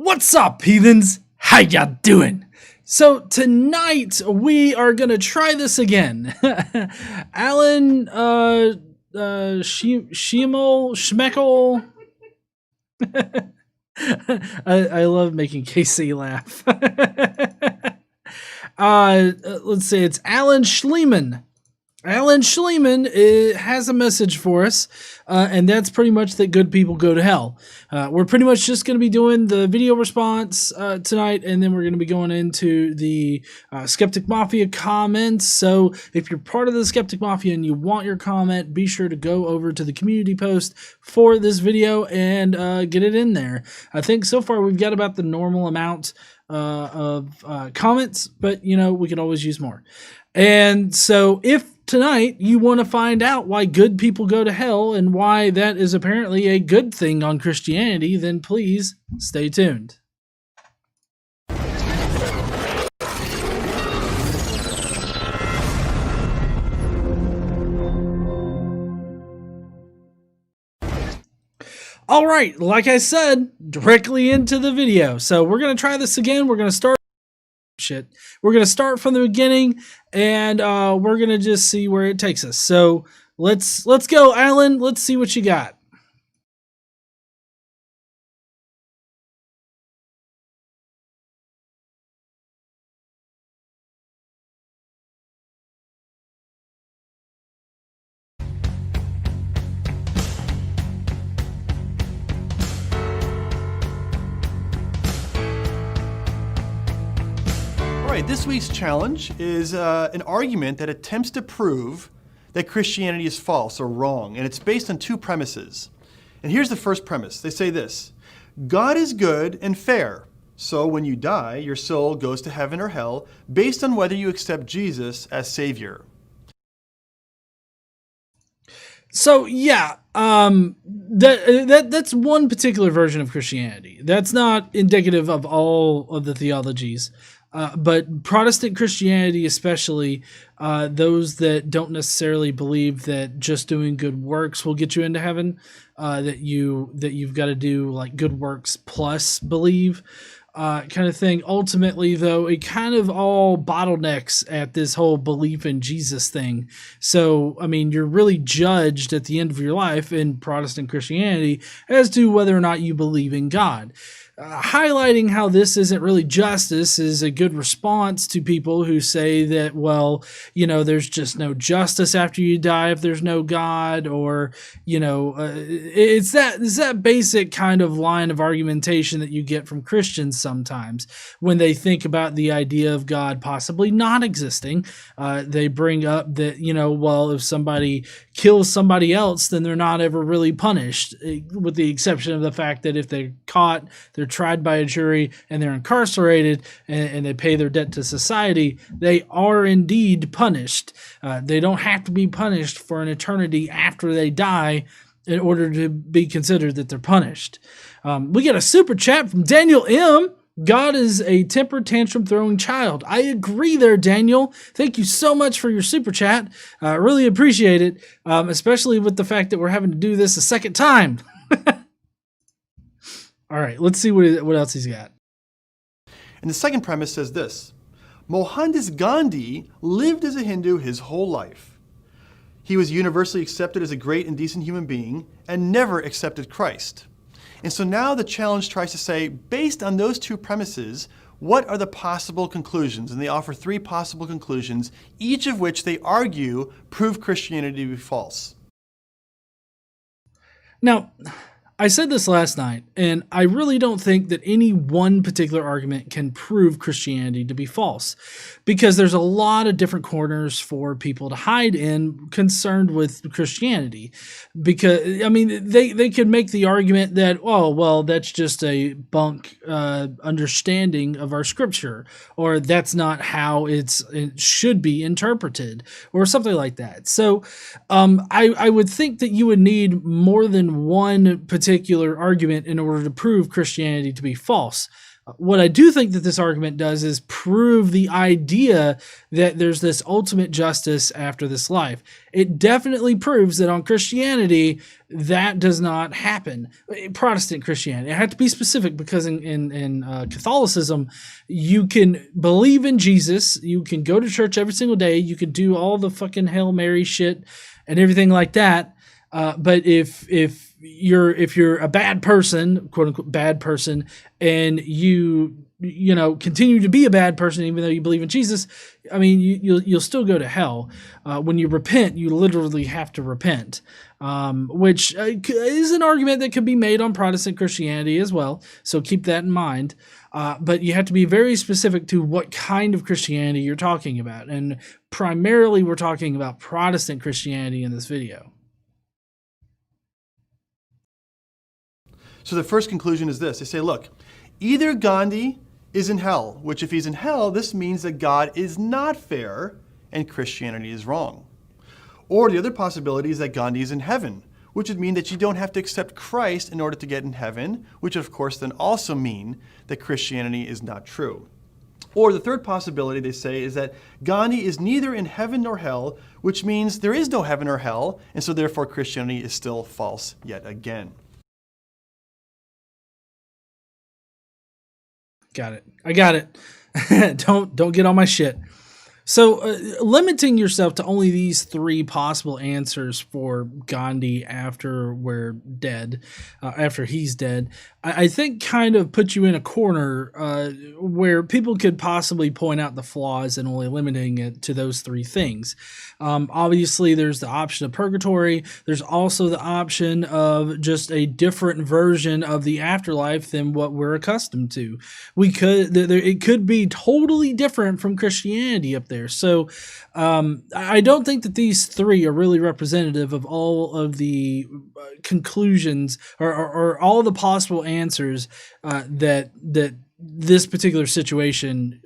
What's up, heathens? How ya doing? So tonight we are gonna try this again. Alan, Schmeckel. I love making Casey laugh. Let's see, it's Alan Schliemann. Alan Schliemann has a message for us, and that's pretty much that good people go to hell. We're pretty much just going to be doing the video response tonight, and then we're going to be going into the Skeptic Mafia comments. So if you're part of the Skeptic Mafia and you want your comment, be sure to go over to the community post for this video and get it in there. I think so far we've got about the normal amount of comments, but you know, we could always use more. And so if tonight you want to find out why good people go to hell and why that is apparently a good thing on Christianity, then please stay tuned. All right, like I said, directly into the video. So we're going to try this again. We're going to start We're going to start from the beginning, and we're going to just see where it takes us. So let's go, Alan. Let's see what you got. This week's challenge is an argument that attempts to prove that Christianity is false or wrong, and it's based on two premises. And here's the first premise. They say this: God is good and fair, so when you die, your soul goes to heaven or hell based on whether you accept Jesus as Savior. So yeah, that's one particular version of Christianity. That's not indicative of all of the theologies. But Protestant Christianity, especially those that don't necessarily believe that just doing good works will get you into heaven, that you've got to do like good works plus believe, kind of thing. Ultimately, though, it kind of all bottlenecks at this whole belief in Jesus thing. So, I mean, you're really judged at the end of your life in Protestant Christianity as to whether or not you believe in God. Highlighting how this isn't really justice is a good response to people who say that, well, you know, there's just no justice after you die if there's no God, or, you know, it's that basic kind of line of argumentation that you get from Christians sometimes when they think about the idea of God possibly not existing. They bring up that, you know, well, if somebody kills somebody else, then they're not ever really punished, with the exception of the fact that if they're caught, they're tried by a jury, and they're incarcerated, and they pay their debt to society, they are indeed punished. They don't have to be punished for an eternity after they die in order to be considered that they're punished. We get a super chat from Daniel M. God is a temper tantrum throwing child. I agree there, Daniel. Thank you so much for your super chat. I really appreciate it, especially with the fact that we're having to do this a second time. All right, let's see what else he's got. And the second premise says this: Mohandas Gandhi lived as a Hindu his whole life. He was universally accepted as a great and decent human being and never accepted Christ. And so now the challenge tries to say, based on those two premises, what are the possible conclusions? And they offer three possible conclusions, each of which they argue prove Christianity to be false. Now, I said this last night, and I really don't think that any one particular argument can prove Christianity to be false, because there's a lot of different corners for people to hide in concerned with Christianity. Because, I mean, they could make the argument that, oh, well, that's just a bunk understanding of our scripture, or that's not how it should be interpreted, or something like that. So I would think that you would need more than one particular argument in order to prove Christianity to be false. What I do think that this argument does is prove the idea that there's this ultimate justice after this life. It definitely proves that on Christianity, that does not happen. Protestant Christianity. I have to be specific because in Catholicism, you can believe in Jesus, you can go to church every single day, you can do all the fucking Hail Mary shit and everything like that. But if you're a bad person, quote unquote bad person, and you continue to be a bad person even though you believe in Jesus, I mean you'll still go to hell. When you repent, you literally have to repent, which is an argument that could be made on Protestant Christianity as well. So keep that in mind. But you have to be very specific to what kind of Christianity you're talking about, and primarily we're talking about Protestant Christianity in this video. So the first conclusion is this. They say, look, either Gandhi is in hell, which if he's in hell, this means that God is not fair and Christianity is wrong. Or the other possibility is that Gandhi is in heaven, which would mean that you don't have to accept Christ in order to get in heaven, which of course then also mean that Christianity is not true. Or the third possibility, they say, is that Gandhi is neither in heaven nor hell, which means there is no heaven or hell, and so therefore Christianity is still false yet again. Got it. I got it. Don't get on my shit. So limiting yourself to only these three possible answers for Gandhi after we're dead, after he's dead, I think kind of puts you in a corner where people could possibly point out the flaws in only limiting it to those three things. Obviously, there's the option of purgatory. There's also the option of just a different version of the afterlife than what we're accustomed to. It could be totally different from Christianity up there. So I don't think that these three are really representative of all of the conclusions or all the possible answers that this particular situation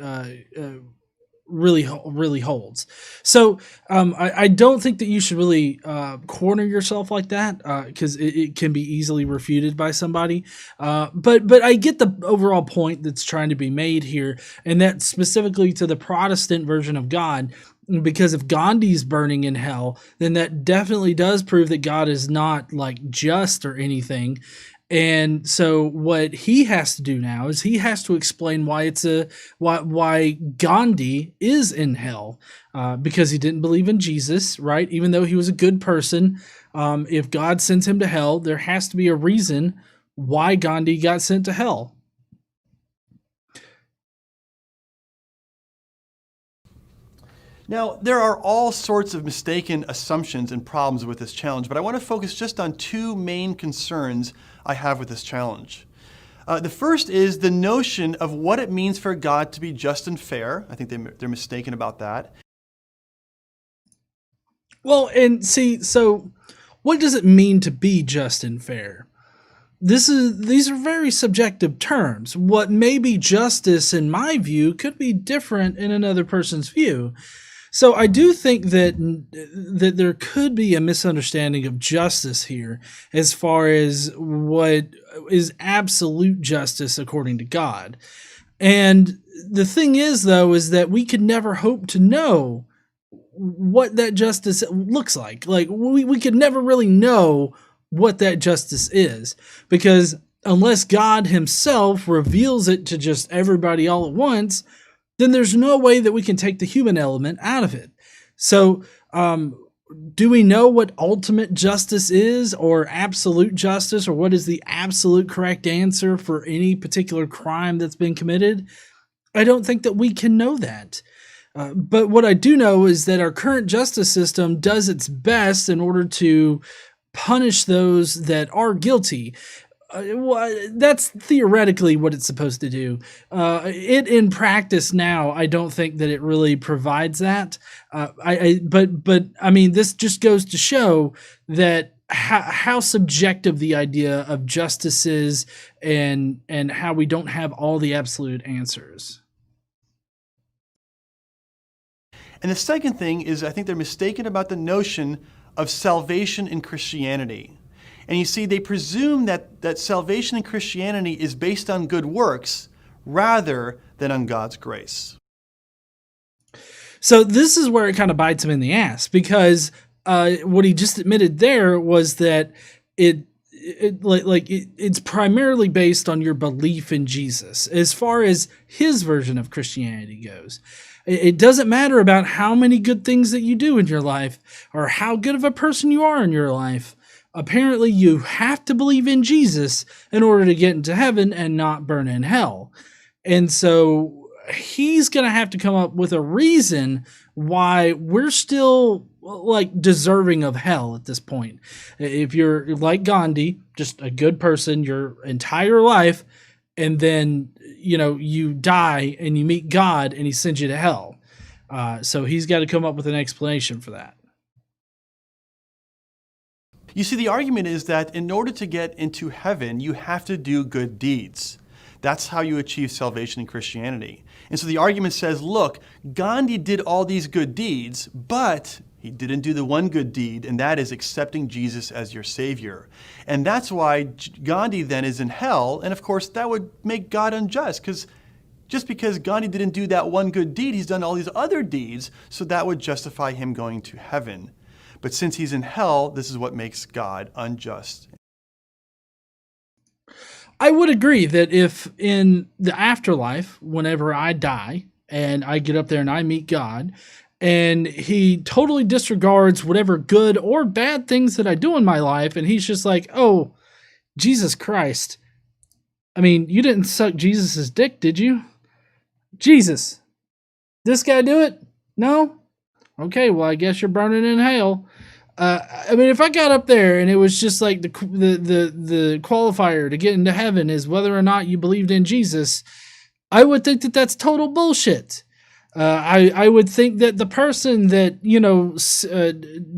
really holds. So I don't think that you should really corner yourself like that because it can be easily refuted by somebody. But I get the overall point that's trying to be made here, and that's specifically to the Protestant version of God. Because if Gandhi's burning in hell, then that definitely does prove that God is not like just or anything. And so what he has to do now is he has to explain why Gandhi is in hell, because he didn't believe in Jesus, right? Even though he was a good person, if God sends him to hell, there has to be a reason why Gandhi got sent to hell. Now, there are all sorts of mistaken assumptions and problems with this challenge, but I want to focus just on two main concerns I have with this challenge. The first is the notion of what it means for God to be just and fair. I think they're mistaken about that. Well, and see, so what does it mean to be just and fair? These are very subjective terms. What may be justice in my view could be different in another person's view. So I do think that there could be a misunderstanding of justice here as far as what is absolute justice according to God. And the thing is, though, is that we could never hope to know what that justice looks like. Like, we could never really know what that justice is, because unless God himself reveals it to just everybody all at once, then there's no way that we can take the human element out of it. So, do we know what ultimate justice is, or absolute justice, or what is the absolute correct answer for any particular crime that's been committed? I don't think that we can know that. But what I do know is that our current justice system does its best in order to punish those that are guilty. That's theoretically what it's supposed to do. It in practice now, I don't think that it really provides that. But I mean, this just goes to show that how subjective the idea of justice is, and how we don't have all the absolute answers. And the second thing is, I think they're mistaken about the notion of salvation in Christianity. And you see, they presume that salvation in Christianity is based on good works rather than on God's grace. So this is where it kind of bites him in the ass, because what he just admitted there was that it's primarily based on your belief in Jesus. As far as his version of Christianity goes, it doesn't matter about how many good things that you do in your life or how good of a person you are in your life. Apparently, you have to believe in Jesus in order to get into heaven and not burn in hell. And so he's going to have to come up with a reason why we're still like deserving of hell at this point. If you're like Gandhi, just a good person your entire life, and then, you die and you meet God and he sends you to hell. So he's got to come up with an explanation for that. You see, the argument is that in order to get into heaven, you have to do good deeds. That's how you achieve salvation in Christianity. And so the argument says, look, Gandhi did all these good deeds, but he didn't do the one good deed, and that is accepting Jesus as your Savior. And that's why Gandhi then is in hell, and of course that would make God unjust, because just because Gandhi didn't do that one good deed, he's done all these other deeds, so that would justify him going to heaven. But since he's in hell, this is what makes God unjust. I would agree that if in the afterlife, whenever I die and I get up there and I meet God, and he totally disregards whatever good or bad things that I do in my life, and he's just like, oh, Jesus Christ. I mean, you didn't suck Jesus's dick, did you? Jesus. This guy do it? No? Okay, well, I guess you're burning in hell. I mean, if I got up there and it was just like the qualifier to get into heaven is whether or not you believed in Jesus, I would think that that's total bullshit. I would think that the person that,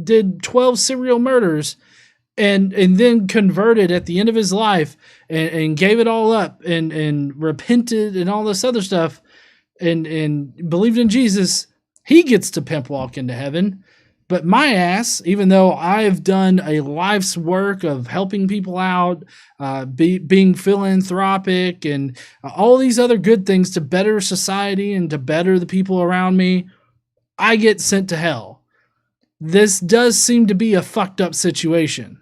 did 12 serial murders and then converted at the end of his life and gave it all up and repented and all this other stuff and believed in Jesus, he gets to pimp walk into heaven. But my ass, even though I've done a life's work of helping people out, being philanthropic, and all these other good things to better society and to better the people around me, I get sent to hell. This does seem to be a fucked up situation.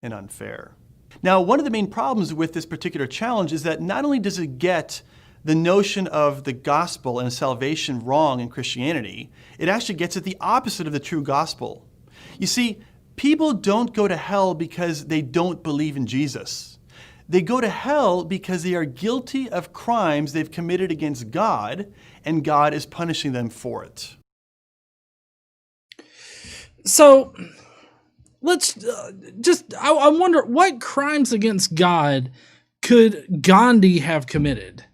And unfair. Now, one of the main problems with this particular challenge is that not only does it get the notion of the gospel and salvation wrong in Christianity, it actually gets at the opposite of the true gospel. You see, people don't go to hell because they don't believe in Jesus. They go to hell because they are guilty of crimes they've committed against God, and God is punishing them for it. So, let's I wonder, what crimes against God could Gandhi have committed?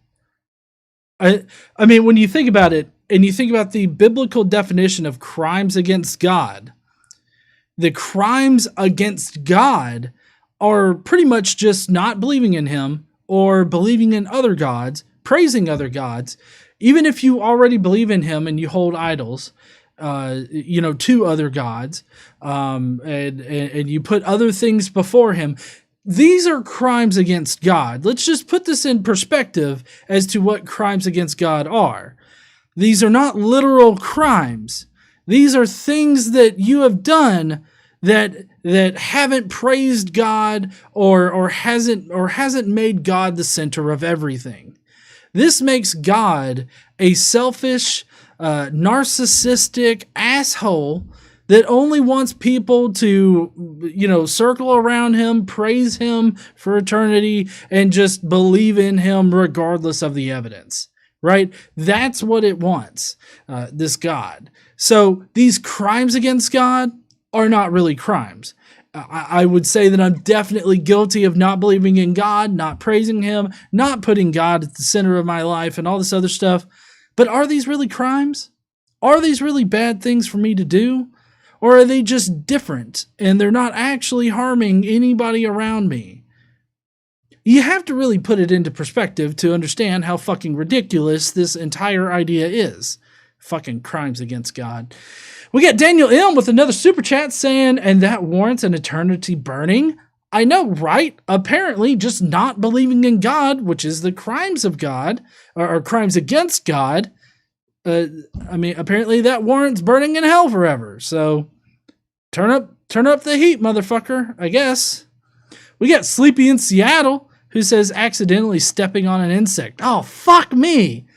I mean, when you think about it, and you think about the biblical definition of crimes against God, the crimes against God are pretty much just not believing in him or believing in other gods, praising other gods. Even if you already believe in him and you hold idols, to other gods, and you put other things before him, these are crimes against God. Let's just put this in perspective as to what crimes against God are. These are not literal crimes. These are things that you have done that haven't praised God or hasn't made God the center of everything. This makes God a selfish, narcissistic asshole that only wants people to, circle around him, praise him for eternity, and just believe in him regardless of the evidence, right? That's what it wants, this God. So these crimes against God are not really crimes. I would say that I'm definitely guilty of not believing in God, not praising him, not putting God at the center of my life, and all this other stuff. But are these really crimes? Are these really bad things for me to do? Or are they just different and they're not actually harming anybody around me? You have to really put it into perspective to understand how fucking ridiculous this entire idea is. Fucking crimes against God. We got Daniel M. with another super chat saying, and that warrants an eternity burning? I know, right? Apparently, just not believing in God, which is the crimes of God, or crimes against God, I mean, apparently that warrants burning in hell forever. So turn up the heat, motherfucker, I guess. We got Sleepy in Seattle, who says accidentally stepping on an insect. Oh, fuck me.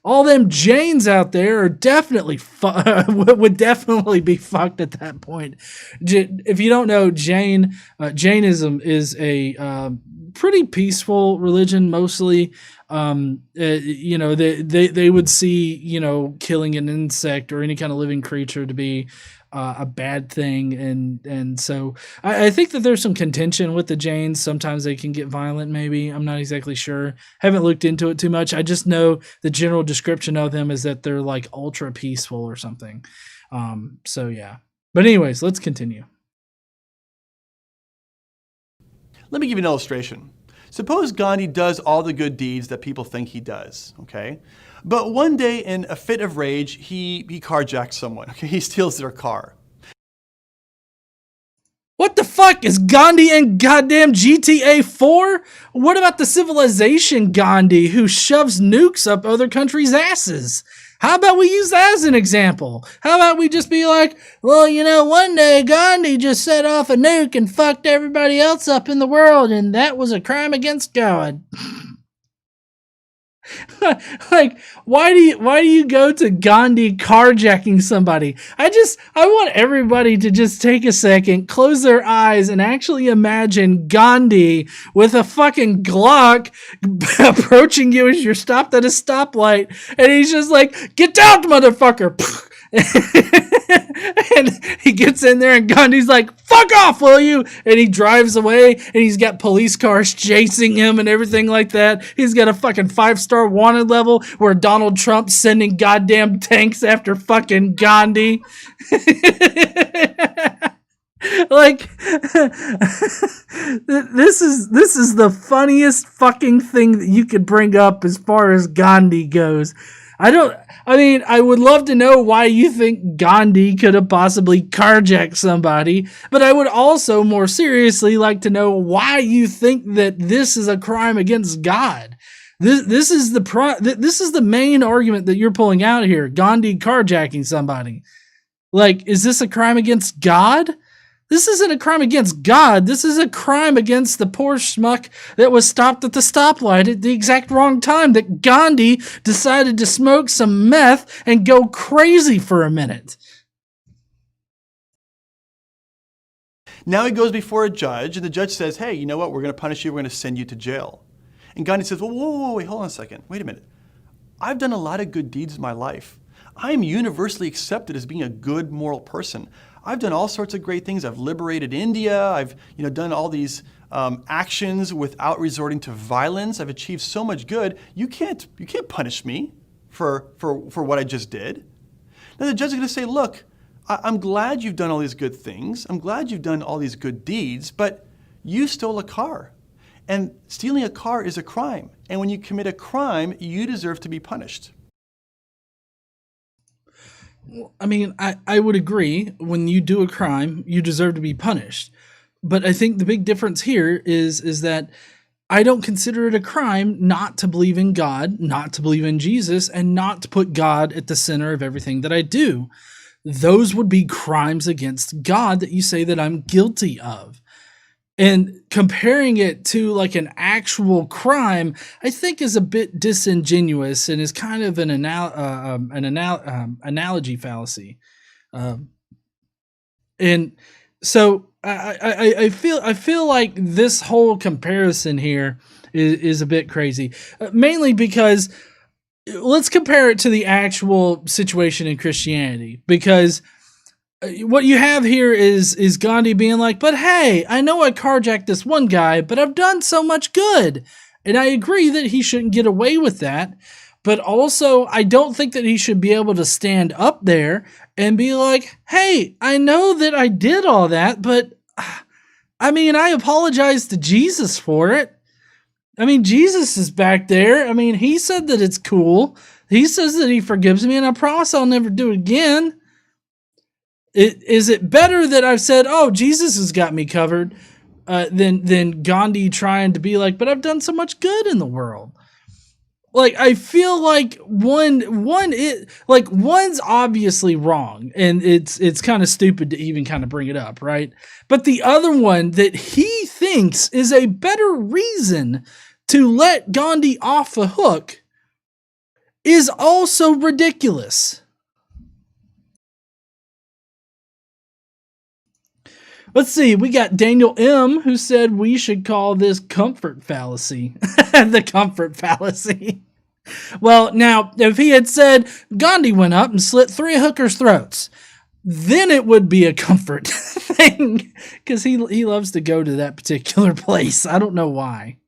All them Janes out there are definitely would definitely be fucked at that point. If you don't know, Jainism is a pretty peaceful religion, mostly. You know, they would see, you know, killing an insect or any kind of living creature to be a bad thing, and so I think that there's some contention with the Jains. Sometimes they can get violent. Maybe, I'm not exactly sure. Haven't looked into it too much. I just know the general description of them is that they're like ultra peaceful or something. So yeah. But anyways, let's continue. Let me give you an illustration. Suppose Gandhi does all the good deeds that people think he does, okay? But one day in a fit of rage, he carjacks someone, okay? He steals their car. What the fuck? Is Gandhi in goddamn GTA 4? What about the civilization Gandhi who shoves nukes up other countries' asses? How about we use that as an example? How about we just be like, well, you know, one day Gandhi just set off a nuke and fucked everybody else up in the world, and that was a crime against God. Like, why do you go to Gandhi carjacking somebody? I want everybody to just take a second, close their eyes, and actually imagine Gandhi with a fucking Glock approaching you as you're stopped at a stoplight, and he's just like, "Get down, motherfucker!" And he gets in there, and Gandhi's like, "Fuck off, will you?" And he drives away, and he's got police cars chasing him and everything like that. He's got a fucking 5-star wanted level where Donald Trump's sending goddamn tanks after fucking Gandhi. Like, this is the funniest fucking thing that you could bring up as far as Gandhi goes. I would love to know why you think Gandhi could have possibly carjacked somebody, but I would also more seriously like to know why you think that this is a crime against God. This is the main argument that you're pulling out here. Gandhi carjacking somebody. Like, is this a crime against God? This isn't a crime against God. This is a crime against the poor schmuck that was stopped at the stoplight at the exact wrong time, that Gandhi decided to smoke some meth and go crazy for a minute. Now he goes before a judge, and the judge says, "Hey, you know what? We're going to punish you. We're going to send you to jail." And Gandhi says, whoa, wait, hold on a second. Wait a minute. I've done a lot of good deeds in my life. I am universally accepted as being a good moral person. I've done all sorts of great things. I've liberated India. I've done all these actions without resorting to violence. I've achieved so much good. You can't punish me for what I just did. Now the judge is going to say, look, I'm glad you've done all these good things. I'm glad you've done all these good deeds, but you stole a car. And stealing a car is a crime. And when you commit a crime, you deserve to be punished. I mean, I would agree. When you do a crime, you deserve to be punished. But I think the big difference here is that I don't consider it a crime not to believe in God, not to believe in Jesus, and not to put God at the center of everything that I do. Those would be crimes against God that you say that I'm guilty of. And comparing it to like an actual crime, I think is a bit disingenuous and is kind of an analogy fallacy. And so I feel like this whole comparison here is a bit crazy, mainly because let's compare it to the actual situation in Christianity, because what you have here is Gandhi being like, but hey, I know I carjacked this one guy, but I've done so much good. And I agree that he shouldn't get away with that. But also, I don't think that he should be able to stand up there and be like, hey, I know that I did all that, but I mean, I apologize to Jesus for it. I mean, Jesus is back there. I mean, he said that it's cool. He says that he forgives me, and I promise I'll never do it again. Is it better that I've said, oh, Jesus has got me covered, than Gandhi trying to be like, but I've done so much good in the world. Like, I feel like one's obviously wrong, and it's kind of stupid to even kind of bring it up, right? But the other one that he thinks is a better reason to let Gandhi off the hook is also ridiculous. Let's see, we got Daniel M., who said we should call this comfort fallacy. The comfort fallacy. Well, now, if he had said Gandhi went up and slit 3 hookers' throats, then it would be a comfort thing, because he loves to go to that particular place. I don't know why.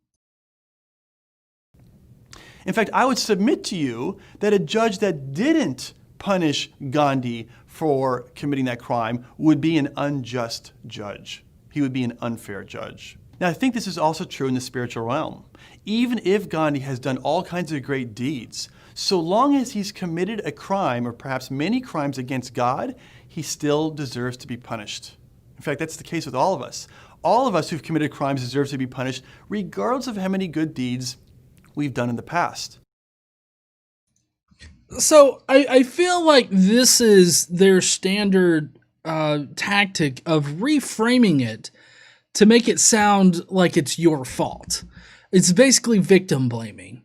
In fact, I would submit to you that a judge that didn't punish Gandhi for committing that crime would be an unjust judge. He would be an unfair judge. Now, I think this is also true in the spiritual realm. Even if Gandhi has done all kinds of great deeds, so long as he's committed a crime, or perhaps many crimes against God, he still deserves to be punished. In fact, that's the case with all of us. All of us who've committed crimes deserve to be punished, regardless of how many good deeds we've done in the past. So I feel like this is their standard tactic of reframing it to make it sound like it's your fault. It's basically victim blaming.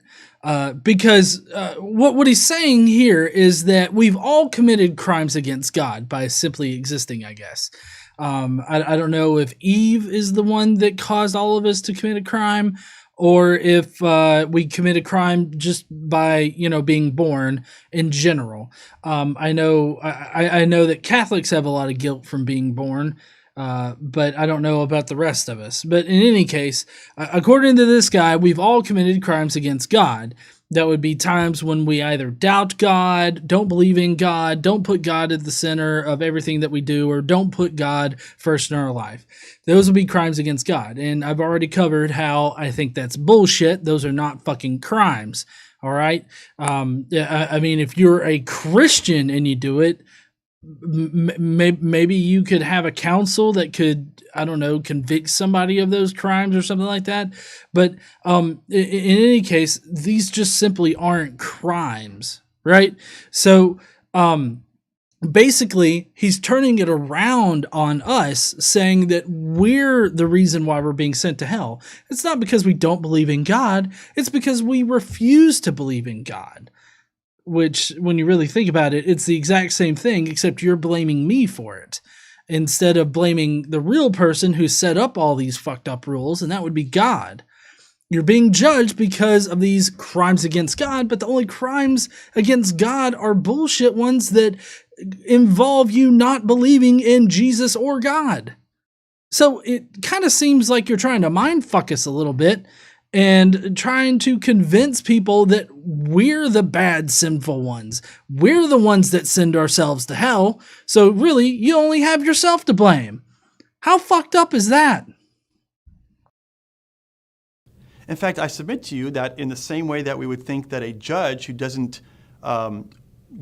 Because what he's saying here is that we've all committed crimes against God by simply existing, I guess. I don't know if Eve is the one that caused all of us to commit a crime, or if we commit a crime just by, being born in general. I know that Catholics have a lot of guilt from being born, but I don't know about the rest of us. But in any case, according to this guy, we've all committed crimes against God. That would be times when we either doubt God, don't believe in God, don't put God at the center of everything that we do, or don't put God first in our life. Those would be crimes against God. And I've already covered how I think that's bullshit. Those are not fucking crimes. All right. I mean, if you're a Christian and you do it, maybe you could have a council that could, I don't know, convict somebody of those crimes or something like that. But in any case, these just simply aren't crimes, right? So basically, he's turning it around on us, saying that we're the reason why we're being sent to hell. It's not because we don't believe in God. It's because we refuse to believe in God. Which, when you really think about it, it's the exact same thing, except you're blaming me for it, instead of blaming the real person who set up all these fucked up rules, and that would be God. You're being judged because of these crimes against God, but the only crimes against God are bullshit ones that involve you not believing in Jesus or God. So it kind of seems like you're trying to mind fuck us a little bit, and trying to convince people that we're the bad, sinful ones. We're the ones that send ourselves to hell. So really, you only have yourself to blame. How fucked up is that? In fact, I submit to you that in the same way that we would think that a judge who doesn't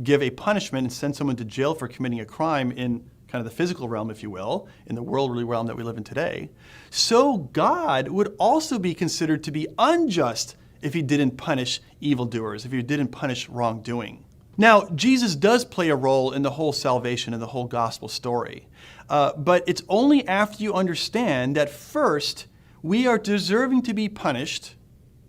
give a punishment and send someone to jail for committing a crime in kind of the physical realm, if you will, in the worldly realm that we live in today, so God would also be considered to be unjust if he didn't punish evildoers, if he didn't punish wrongdoing. Now, Jesus does play a role in the whole salvation and the whole gospel story, but it's only after you understand that first, we are deserving to be punished,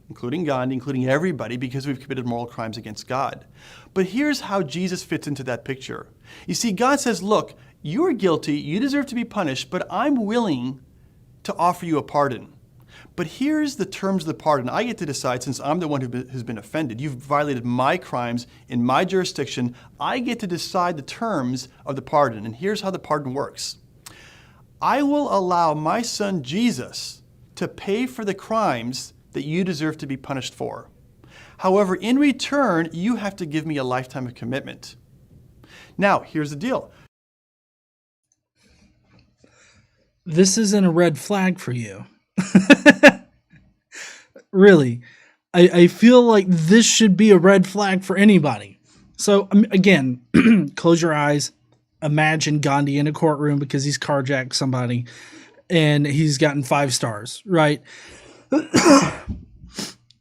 including Gandhi, including everybody, because we've committed moral crimes against God. But here's how Jesus fits into that picture. You see, God says, look, you're guilty, you deserve to be punished, but I'm willing to offer you a pardon. But here's the terms of the pardon. I get to decide, since I'm the one who's been offended. You've violated my crimes in my jurisdiction. I get to decide the terms of the pardon. And here's how the pardon works. I will allow my son Jesus to pay for the crimes that you deserve to be punished for. However, in return, you have to give me a lifetime of commitment. Now, here's the deal. This isn't a red flag for you. Really. I feel like this should be a red flag for anybody. So, again, close your eyes. Imagine Gandhi in a courtroom because he's carjacked somebody. and he's gotten 5 stars, right?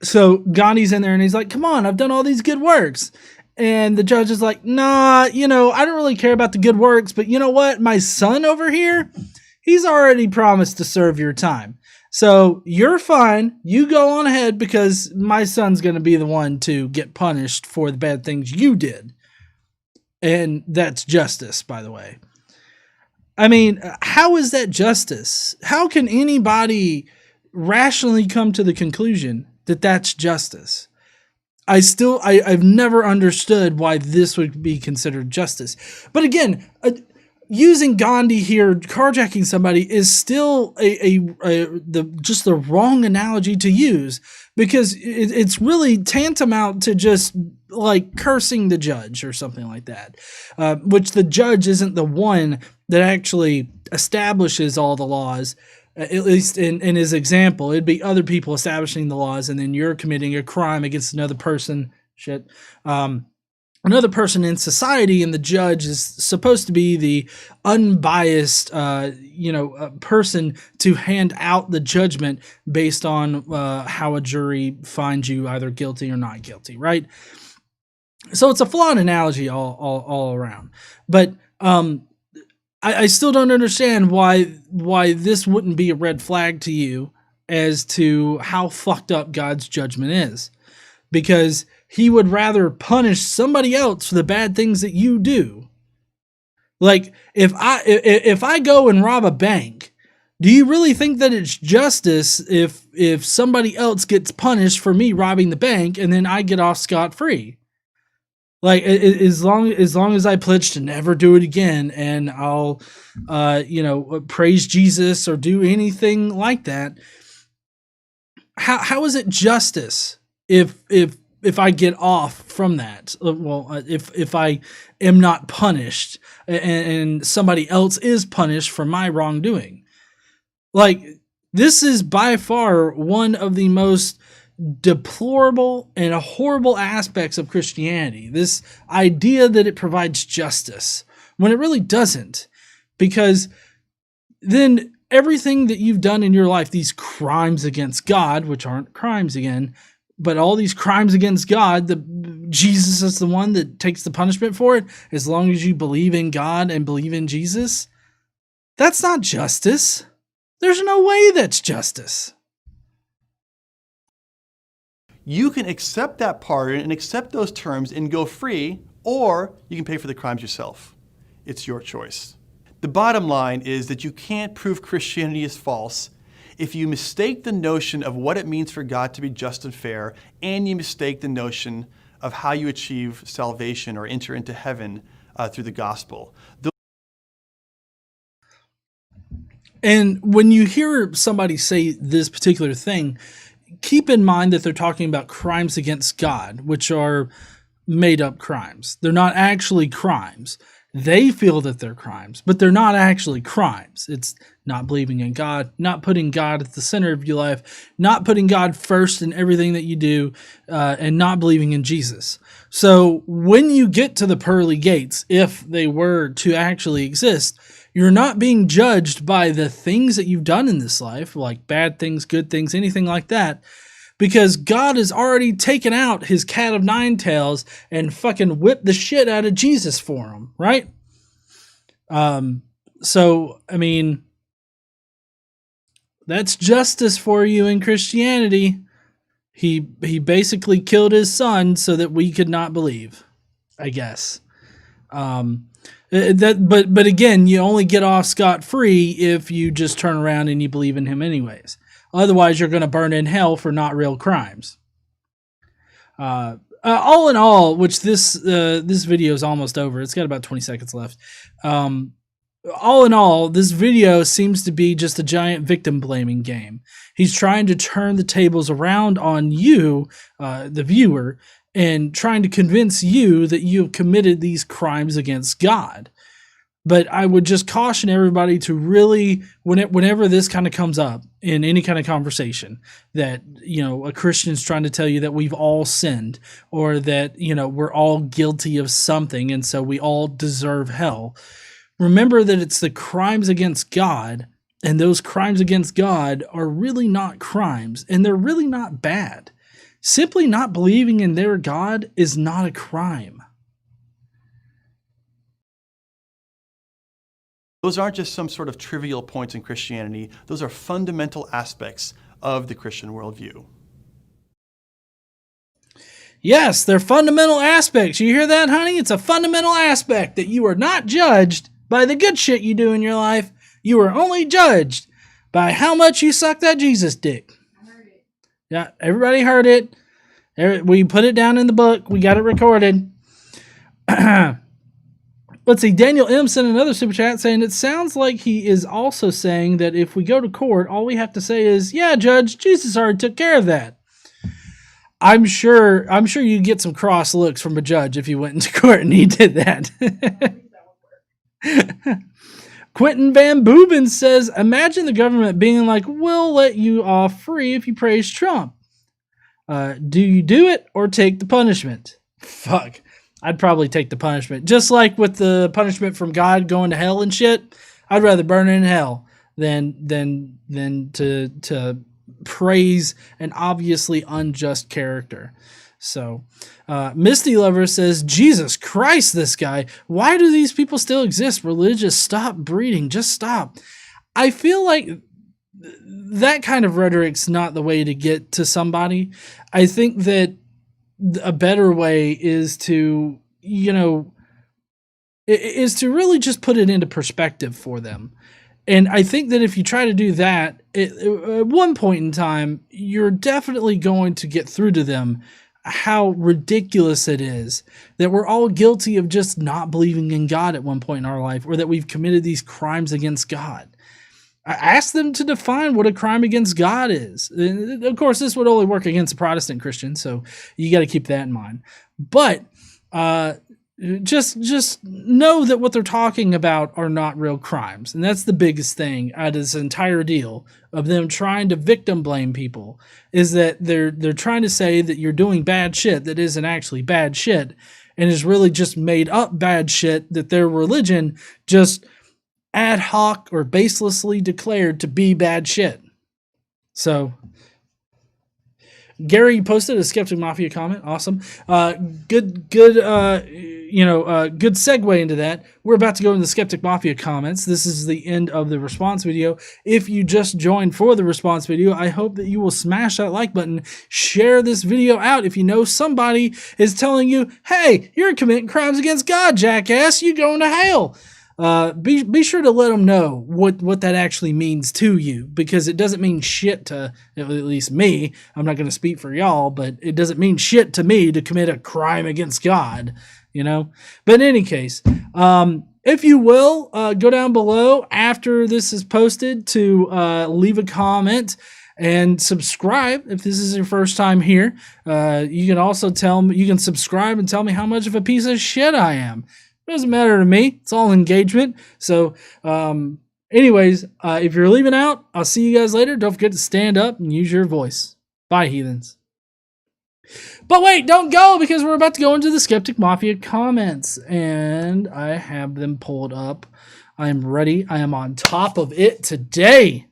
So Gandhi's in there and he's like, come on, I've done all these good works. And the judge is like, nah, I don't really care about the good works, but you know what? My son over here, he's already promised to serve your time. So you're fine. You go on ahead because my son's going to be the one to get punished for the bad things you did. And that's justice, by the way. I mean, how is that justice? How can anybody rationally come to the conclusion that that's justice? I've never understood why this would be considered justice. But again, using Gandhi here, carjacking somebody, is still just the wrong analogy to use, because it's really tantamount to just like cursing the judge or something like that, which the judge isn't the one that actually establishes all the laws. At least in his example, it'd be other people establishing the laws, and then you're committing a crime against another person. Another person in society, and the judge is supposed to be the unbiased, person to hand out the judgment based on how a jury finds you either guilty or not guilty, right? So it's a flawed analogy all around, but I still don't understand why this wouldn't be a red flag to you as to how fucked up God's judgment is, because he would rather punish somebody else for the bad things that you do. Like if I go and rob a bank, do you really think that it's justice if somebody else gets punished for me robbing the bank and then I get off scot-free? Like as long as I pledge to never do it again, and I'll, praise Jesus or do anything like that, how is it justice if I get off from that? Well, if I am not punished and somebody else is punished for my wrongdoing, like this is by far one of the most deplorable and horrible aspects of Christianity, this idea that it provides justice when it really doesn't, because then everything that you've done in your life, these crimes against God, which aren't crimes again, but all these crimes against God, Jesus is the one that takes the punishment for it, as long as you believe in God and believe in Jesus. That's not justice. There's no way that's justice. You can accept that pardon and accept those terms and go free, or you can pay for the crimes yourself. It's your choice. The bottom line is that you can't prove Christianity is false if you mistake the notion of what it means for God to be just and fair, and you mistake the notion of how you achieve salvation or enter into heaven through the gospel. And when you hear somebody say this particular thing, keep in mind that they're talking about crimes against God, which are made up crimes. They're not actually crimes. They feel that they're crimes, but they're not actually crimes. It's not believing in God, not putting God at the center of your life, not putting God first in everything that you do, and not believing in Jesus. So when you get to the pearly gates, if they were to actually exist, you're not being judged by the things that you've done in this life, like bad things, good things, anything like that, because God has already taken out his cat of nine tails and fucking whipped the shit out of Jesus for him, right? So, I mean, that's justice for you in Christianity. He basically killed his son so that we could not believe, I guess. But again, you only get off scot-free if you just turn around and you believe in him anyways. Otherwise, you're going to burn in hell for not real crimes. All in all, which this video is almost over. It's got about 20 seconds left. All in all, this video seems to be just a giant victim blaming game. He's trying to turn the tables around on you, the viewer, and trying to convince you that you have committed these crimes against God. But I would just caution everybody to really, whenever this kind of comes up in any kind of conversation, that, a Christian's trying to tell you that we've all sinned, or that, we're all guilty of something and so we all deserve hell. Remember that it's the crimes against God And those crimes against God are really not crimes, and they're really not bad. Simply not believing in their God is not a crime. Those aren't just some sort of trivial points in Christianity. Those are fundamental aspects of the Christian worldview. Yes, they're fundamental aspects. You hear that, honey? It's a fundamental aspect that you are not judged by the good shit you do in your life. You are only judged by how much you suck that Jesus dick. I heard it. Yeah, everybody heard it. We put it down in the book. We got it recorded. Let's see. Daniel M. sent another super chat saying it sounds like he is also saying that if we go to court, all we have to say is, "Yeah, Judge, Jesus already took care of that." I'm sure you'd get some cross looks from a judge if you went into court and he did that. Quentin Van Booben says, imagine the government being like, we'll let you off free if you praise Trump. Do you do it or take the punishment? Fuck. I'd probably take the punishment. Just like with the punishment from God going to hell and shit, I'd rather burn in hell than to praise an obviously unjust character. So, Misty Lover says, Jesus Christ, this guy. Why do these people still exist? Religious, stop breeding. Just stop. I feel like that kind of rhetoric's not the way to get to somebody. I think that a better way is to, is to really just put it into perspective for them. And I think that if you try to do that, at one point in time, you're definitely going to get through to them how ridiculous it is that we're all guilty of just not believing in God at one point in our life, or that we've committed these crimes against God. I ask them to define what a crime against God is. And of course, this would only work against a Protestant Christian, so you got to keep that in mind. But just know that what they're talking about are not real crimes. And that's the biggest thing out of this entire deal of them trying to victim blame people, is that they're trying to say that you're doing bad shit that isn't actually bad shit, and is really just made up bad shit that their religion just ad hoc or baselessly declared to be bad shit. So Gary posted a Skeptic Mafia comment. Awesome. Good segue into that. We're about to go into the Skeptic Mafia comments. This is the end of the response video. If you just joined for the response video, I hope that you will smash that like button, share this video out if you know somebody is telling you, hey, you're committing crimes against God, jackass, you going to hell. Be sure to let them know what that actually means to you, because it doesn't mean shit to, at least me. I'm not going to speak for y'all, but it doesn't mean shit to me to commit a crime against God, But in any case, if you will, go down below after this is posted to leave a comment and subscribe if this is your first time here. You can also you can subscribe and tell me how much of a piece of shit I am. It doesn't matter to me. It's all engagement. So, anyways, if you're leaving out, I'll see you guys later. Don't forget to stand up and use your voice. Bye, heathens. But wait, don't go, because we're about to go into the Skeptic Mafia comments, and I have them pulled up. I am ready. I am on top of it today,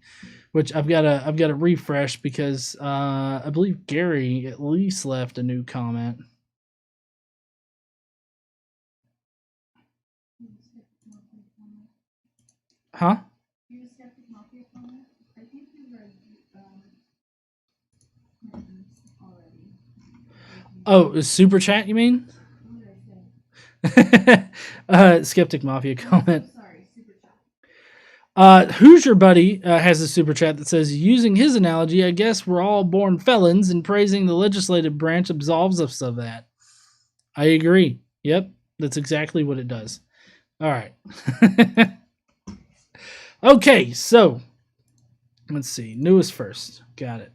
which I've got to refresh because I believe Gary at least left a new comment. Huh? Oh, super chat, you mean? Skeptic Mafia comment. Who's your buddy has a super chat that says, using his analogy, I guess we're all born felons, and praising the legislative branch absolves us of that. I agree. Yep, that's exactly what it does. All right. Okay, so let's see. Newest first. Got it.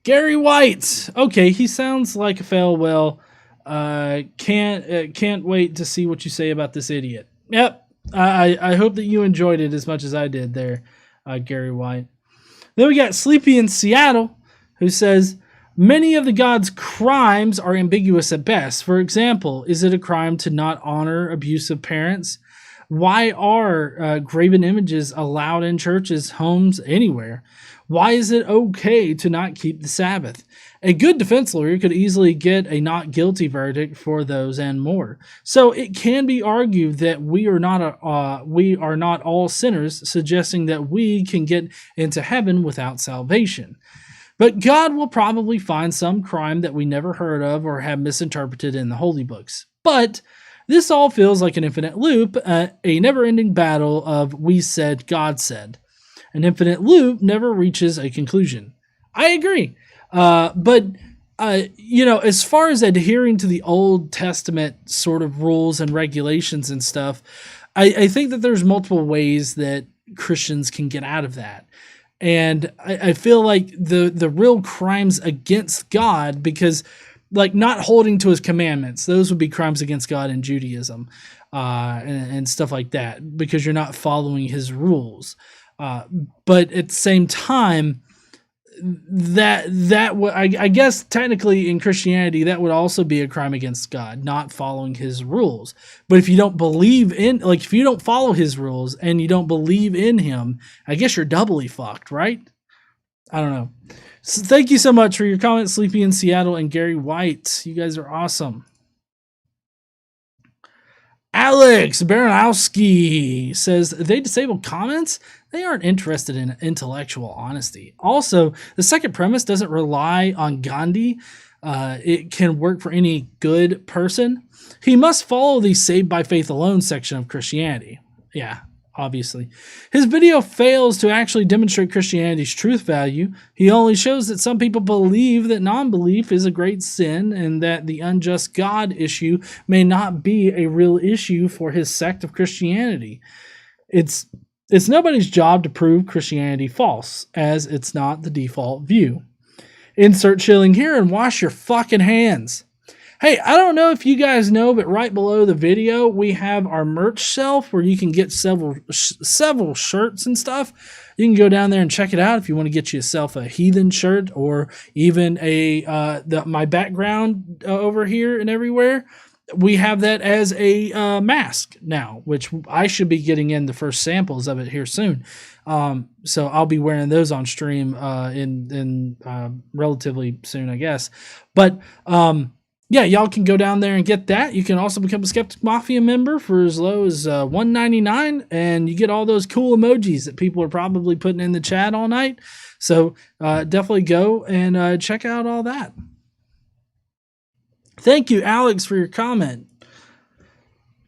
Gary White. Okay, he sounds like a fail well. Can't wait to see what you say about this idiot. Yep. I hope that you enjoyed it as much as I did there, Gary White. Then we got Sleepy in Seattle, who says, many of the God's crimes are ambiguous at best. For example, is it a crime to not honor abusive parents? Why are graven images allowed in churches, homes, anywhere? Why is it okay to not keep the Sabbath? A good defense lawyer could easily get a not guilty verdict for those and more. So it can be argued that we are not all sinners, suggesting that we can get into heaven without salvation. But God will probably find some crime that we never heard of or have misinterpreted in the holy books. But this all feels like an infinite loop, a never-ending battle of we said, God said. An infinite loop never reaches a conclusion. I agree. But as far as adhering to the Old Testament sort of rules and regulations and stuff, I think that there's multiple ways that Christians can get out of that. And I feel like the real crimes against God, because like not holding to his commandments, those would be crimes against God in Judaism, and stuff like that, because you're not following his rules. But at the same time, I guess technically in Christianity, that would also be a crime against God, not following his rules. But if you don't if you don't follow his rules and you don't believe in him, I guess you're doubly fucked, right? I don't know. So thank you so much for your comments, Sleepy in Seattle and Gary White. You guys are awesome. Alex Baranowski says, they disable comments? They aren't interested in intellectual honesty. Also, the second premise doesn't rely on Gandhi. It can work for any good person. He must follow the saved by faith alone section of Christianity. Yeah, obviously. His video fails to actually demonstrate Christianity's truth value. He only shows that some people believe that non-belief is a great sin and that the unjust God issue may not be a real issue for his sect of Christianity. It's nobody's job to prove Christianity false, as it's not the default view. Insert shilling here and wash your fucking hands. Hey, I don't know if you guys know, but right below the video, we have our merch shelf where you can get several shirts and stuff. You can go down there and check it out if you want to get yourself a heathen shirt or even my background over here and everywhere. We have that as a mask now, which I should be getting in the first samples of it here soon. So I'll be wearing those on stream in relatively soon, I guess. But yeah, y'all can go down there and get that. You can also become a Skeptic Mafia member for as low as $1.99, and you get all those cool emojis that people are probably putting in the chat all night. So definitely go and check out all that. Thank you, Alex, for your comment.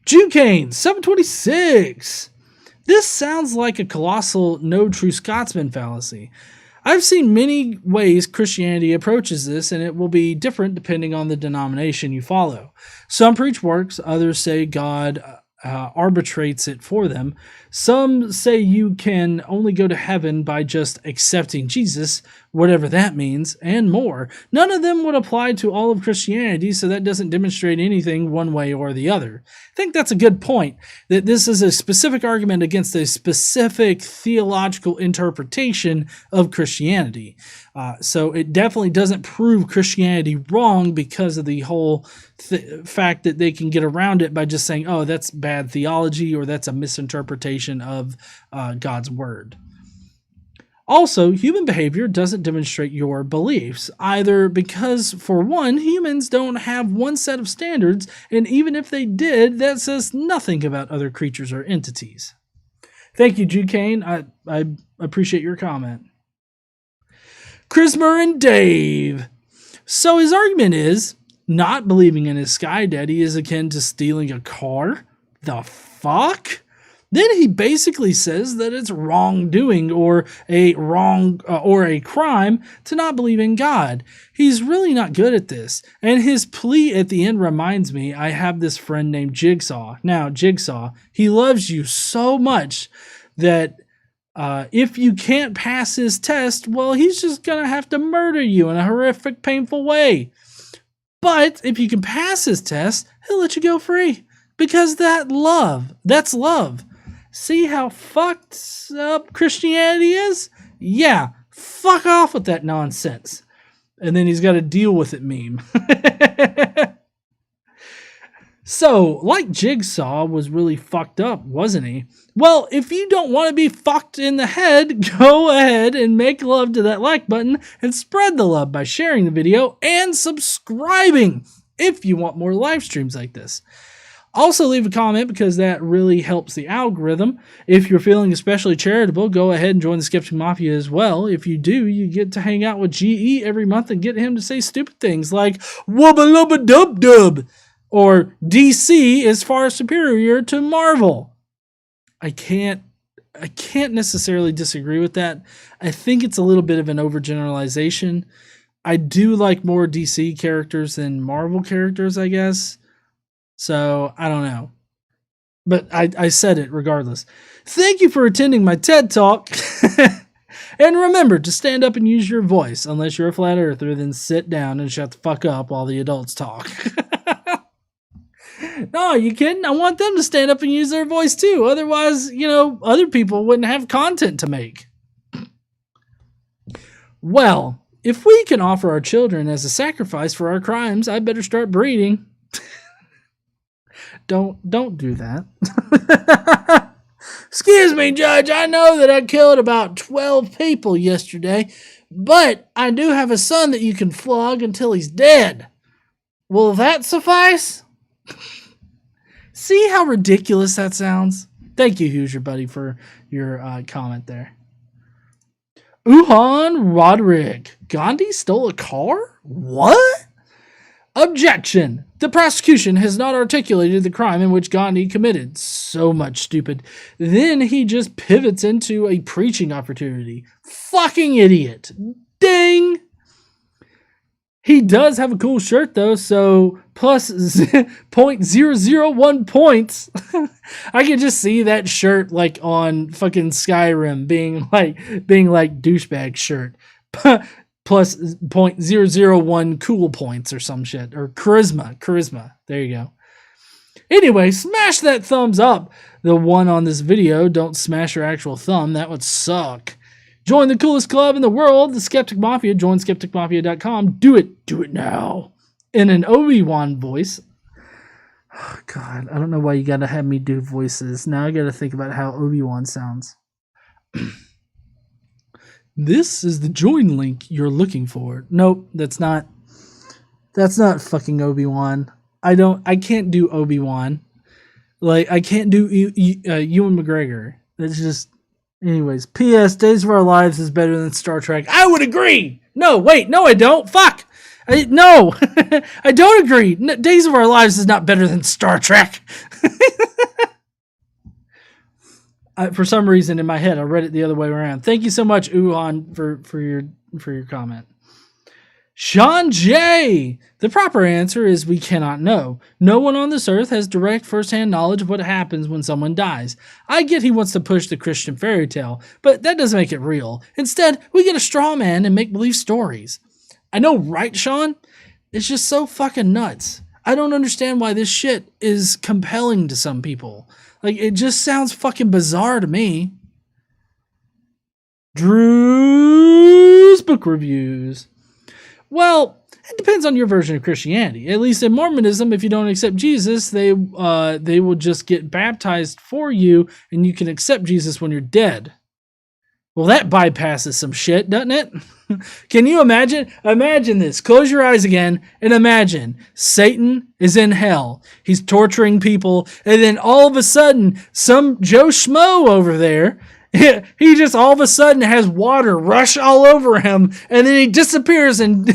Jukane 726. This sounds like a colossal no true Scotsman fallacy. I've seen many ways Christianity approaches this, and it will be different depending on the denomination you follow. Some preach works, others say God arbitrates it for them. Some say you can only go to heaven by just accepting Jesus, whatever that means, and more. None of them would apply to all of Christianity, so that doesn't demonstrate anything one way or the other. I think that's a good point, that this is a specific argument against a specific theological interpretation of Christianity. So it definitely doesn't prove Christianity wrong because of the whole fact that they can get around it by just saying, oh, that's bad theology or that's a misinterpretation of God's word. Also, human behavior doesn't demonstrate your beliefs, either because, for one, humans don't have one set of standards, and even if they did, that says nothing about other creatures or entities. Thank you, Jukane. I appreciate your comment. Chrismer and Dave. So his argument is, not believing in his sky daddy is akin to stealing a car? The fuck? Then he basically says that it's wrongdoing or a crime to not believe in God. He's really not good at this. And his plea at the end reminds me, I have this friend named Jigsaw. Now, Jigsaw, he loves you so much that if you can't pass his test, well, he's just going to have to murder you in a horrific, painful way. But if you can pass his test, he'll let you go free. Because that's love. See how fucked up Christianity is? Yeah, fuck off with that nonsense. And then he's got to deal with it meme. So, like Jigsaw was really fucked up, wasn't he? Well, if you don't want to be fucked in the head, go ahead and make love to that like button and spread the love by sharing the video and subscribing if you want more live streams like this. Also, leave a comment because that really helps the algorithm. If you're feeling especially charitable, go ahead and join the Skeptic Mafia as well. If you do, you get to hang out with GE every month and get him to say stupid things like wubba lubba dub dub or DC is far superior to Marvel. I can't necessarily disagree with that. I think it's a little bit of an overgeneralization. I do like more DC characters than Marvel characters, I guess. So, I don't know. But I said it regardless. Thank you for attending my TED Talk. And remember to stand up and use your voice. Unless you're a flat earther, then sit down and shut the fuck up while the adults talk. No, you kidding? I want them to stand up and use their voice too. Otherwise, other people wouldn't have content to make. Well, if we can offer our children as a sacrifice for our crimes, I better start breeding. Don't do that. Excuse me, Judge. I know that I killed about 12 people yesterday, but I do have a son that you can flog until he's dead. Will that suffice? See how ridiculous that sounds? Thank you, Hoosier Buddy, for your comment there. Uhan Roderick. Gandhi stole a car? What? Objection. The prosecution has not articulated the crime in which Gandhi committed. So much stupid. Then he just pivots into a preaching opportunity. Fucking idiot. Ding. He does have a cool shirt though, so plus 0.001 points. I can just see that shirt like on fucking Skyrim being like douchebag shirt. Plus 0.001 cool points or some shit. Or charisma. There you go. Anyway, smash that thumbs up. The one on this video. Don't smash your actual thumb. That would suck. Join the coolest club in the world, the Skeptic Mafia. Join skepticmafia.com. Do it now. In an Obi-Wan voice. Oh, God, I don't know why you gotta have me do voices. Now I gotta think about how Obi-Wan sounds. This is the join link you're looking for. Nope, that's not fucking Obi-Wan. I can't do Obi-Wan. Like, I can't do Ewan McGregor. That's just... Anyways, P.S. Days of Our Lives is better than Star Trek. I would agree! No, wait, no I don't. Fuck! No! I don't agree! No, Days of Our Lives is not better than Star Trek. For some reason in my head, I read it the other way around. Thank you so much, Uhan, for your comment. Sean J. The proper answer is we cannot know. No one on this earth has direct first-hand knowledge of what happens when someone dies. I get he wants to push the Christian fairy tale, but that doesn't make it real. Instead, we get a straw man and make-believe stories. I know, right, Sean? It's just so fucking nuts. I don't understand why this shit is compelling to some people. Like, it just sounds fucking bizarre to me. Drew's Book Reviews. Well, it depends on your version of Christianity. At least in Mormonism, if you don't accept Jesus, they will just get baptized for you, and you can accept Jesus when you're dead. Well, that bypasses some shit, doesn't it? Can you imagine? Imagine this. Close your eyes again and imagine Satan is in hell. He's torturing people, and then all of a sudden, some Joe Schmo over there, he just all of a sudden has water rush all over him, and then he disappears, and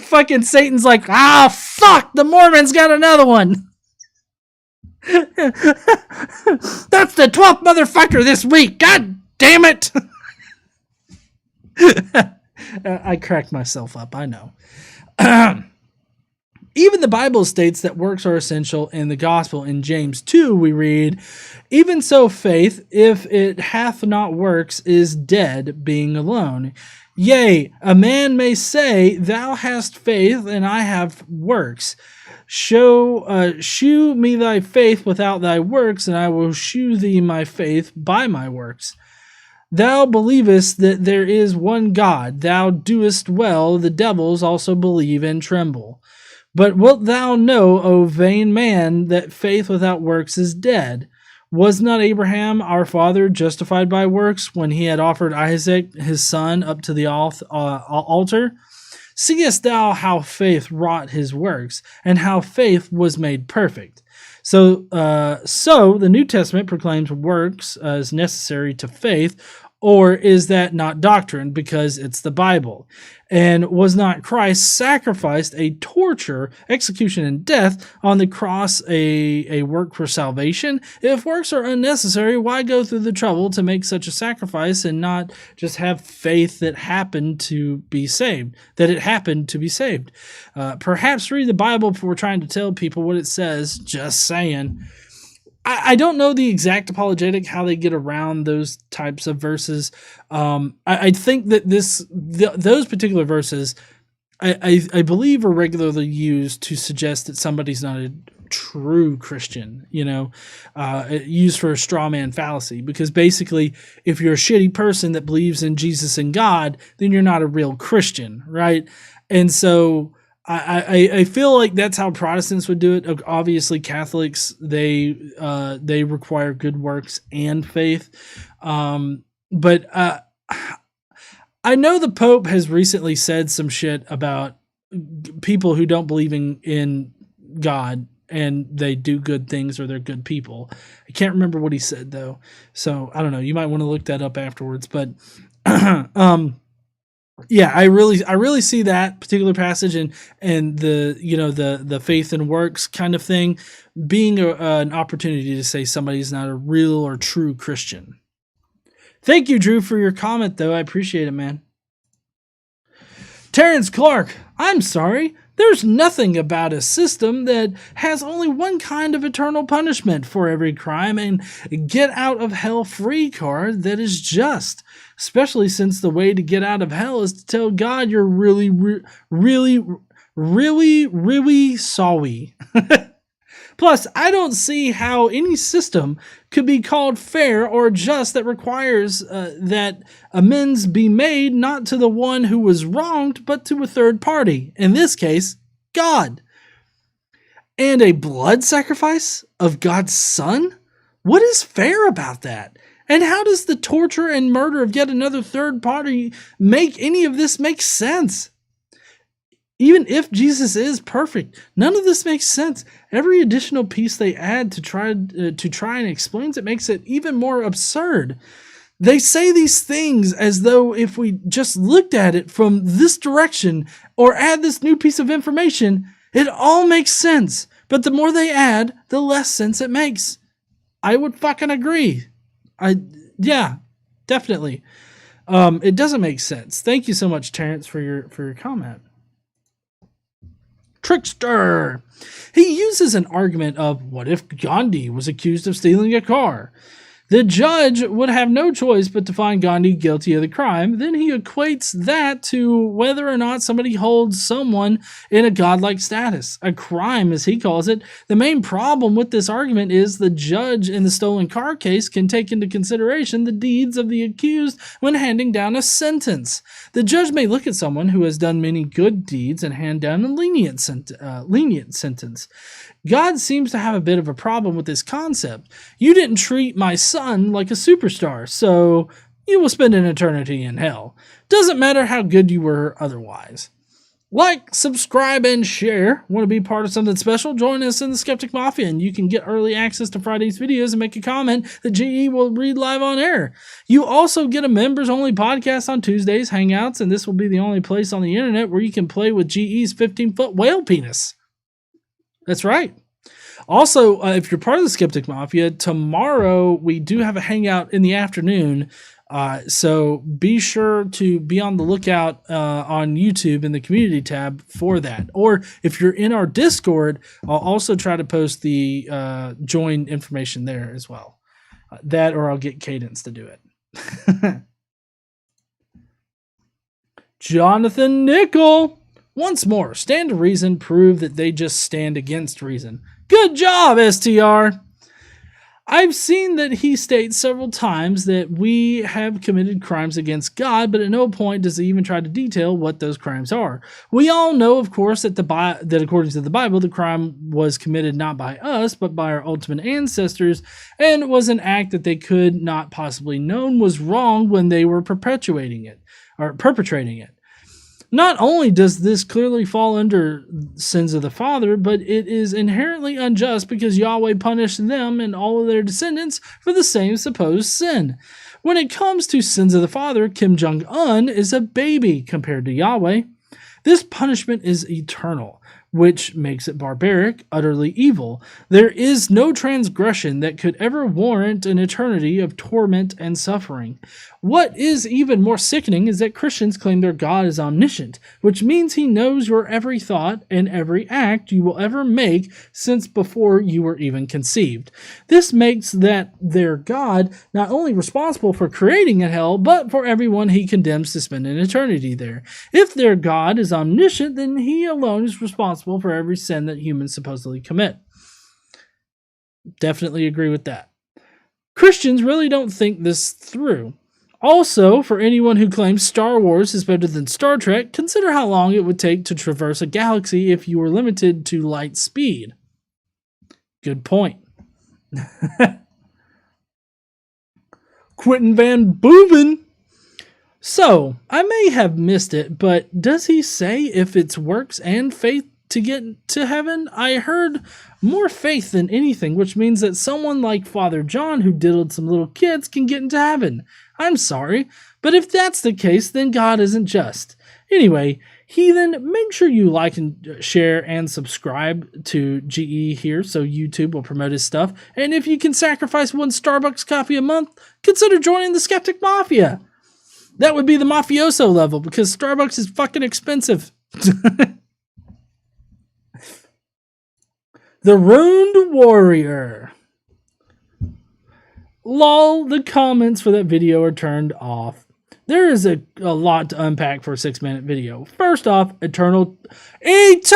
fucking Satan's like, fuck, the Mormons got another one. That's the 12th motherfucker this week. God damn it. I cracked myself up, I know. Even the Bible states that works are essential in the gospel. In James 2, we read, even so faith, if it hath not works, is dead, being alone. Yea, a man may say, thou hast faith, and I have works. Shew me thy faith without thy works, and I will shew thee my faith by my works. Thou believest that there is one God. Thou doest well. The devils also believe and tremble. But wilt thou know, O vain man, that faith without works is dead? Was not Abraham our father justified by works when he had offered Isaac his son up to the altar? Seest thou how faith wrought his works, and how faith was made perfect? So the New Testament proclaims works as necessary to faith, or is that not doctrine because it's the Bible? And was not Christ sacrificed a torture, execution, and death on the cross a work for salvation? If works are unnecessary, why go through the trouble to make such a sacrifice and not just have faith that happened to be saved, that it happened to be saved? Perhaps read the Bible before trying to tell people what it says. Just saying. I don't know the exact apologetic, how they get around those types of verses. I think that those particular verses, I believe, are regularly used to suggest that somebody's not a true Christian, used for a straw man fallacy. Because basically, if you're a shitty person that believes in Jesus and God, then you're not a real Christian, right? And so I feel like that's how Protestants would do it. Obviously, Catholics, they require good works and faith. But I know the Pope has recently said some shit about people who don't believe in God and they do good things or they're good people. I can't remember what he said though. So I don't know. You might want to look that up afterwards. But yeah, I really see that particular passage and the faith and works kind of thing being an opportunity to say somebody's not a real or true Christian. Thank you, Drew, for your comment, though. I appreciate it, man. Terrence Clark, I'm sorry. There's nothing about a system that has only one kind of eternal punishment for every crime and get out of hell free card that is just. Especially since the way to get out of hell is to tell God you're really, really, really, really sorry. Plus, I don't see how any system could be called fair or just that requires that amends be made not to the one who was wronged, but to a third party, in this case, God. And a blood sacrifice of God's Son? What is fair about that? And how does the torture and murder of yet another third party make any of this make sense? Even if Jesus is perfect, none of this makes sense. Every additional piece they add to try and explain it makes it even more absurd. They say these things as though if we just looked at it from this direction or add this new piece of information, it all makes sense. But the more they add, the less sense it makes. I would fucking agree. Yeah, definitely. It doesn't make sense. Thank you so much, Terrence, for your comment. Trickster. He uses an argument of, what if Gandhi was accused of stealing a car? The judge would have no choice but to find Gandhi guilty of the crime. Then he equates that to whether or not somebody holds someone in a godlike status, a crime as he calls it. The main problem with this argument is the judge in the stolen car case can take into consideration the deeds of the accused when handing down a sentence. The judge may look at someone who has done many good deeds and hand down a lenient sentence. God seems to have a bit of a problem with this concept. You didn't treat my son like a superstar, so you will spend an eternity in hell. Doesn't matter how good you were otherwise. Like, subscribe, and share. Want to be part of something special? Join us in the Skeptic Mafia, and you can get early access to Friday's videos and make a comment that GE will read live on air. You also get a members-only podcast on Tuesdays, Hangouts, and this will be the only place on the internet where you can play with GE's 15-foot whale penis. That's right. Also, if you're part of the Skeptic Mafia, tomorrow we do have a hangout in the afternoon. So be sure to be on the lookout on YouTube in the community tab for that. Or if you're in our Discord, I'll also try to post the join information there as well. That, or I'll get Cadence to do it. Jonathan Nickel. Once more, stand to reason, prove that they just stand against reason. Good job, STR. I've seen that he states several times that we have committed crimes against God, but at no point does he even try to detail what those crimes are. We all know, of course, that that according to the Bible, the crime was committed not by us, but by our ultimate ancestors, and was an act that they could not possibly known was wrong when they were perpetrating it. Not only does this clearly fall under sins of the father, but it is inherently unjust because Yahweh punished them and all of their descendants for the same supposed sin. When it comes to sins of the father, Kim Jong-un is a baby compared to Yahweh. This punishment is eternal, which makes it barbaric, utterly evil. There is no transgression that could ever warrant an eternity of torment and suffering. What is even more sickening is that Christians claim their God is omniscient, which means he knows your every thought and every act you will ever make since before you were even conceived. This makes that their God not only responsible for creating a hell, but for everyone he condemns to spend an eternity there. If their God is omniscient, then he alone is responsible for every sin that humans supposedly commit. Definitely agree with that. Christians really don't think this through. Also, for anyone who claims Star Wars is better than Star Trek, consider how long it would take to traverse a galaxy if you were limited to light speed. Good point. Quentin Van Booven. So, I may have missed it, but does he say if it's works and faith to get to heaven? I heard more faith than anything, which means that someone like Father John who diddled some little kids can get into heaven. I'm sorry, but if that's the case, then God isn't just. Anyway, heathen, make sure you like and share and subscribe to GE here so YouTube will promote his stuff. And if you can sacrifice one Starbucks coffee a month, consider joining the Skeptic Mafia. That would be the mafioso level because Starbucks is fucking expensive. The Ruined Warrior. Lol, the comments for that video are turned off. There is a lot to unpack for a 6-minute video. First off, eternal torment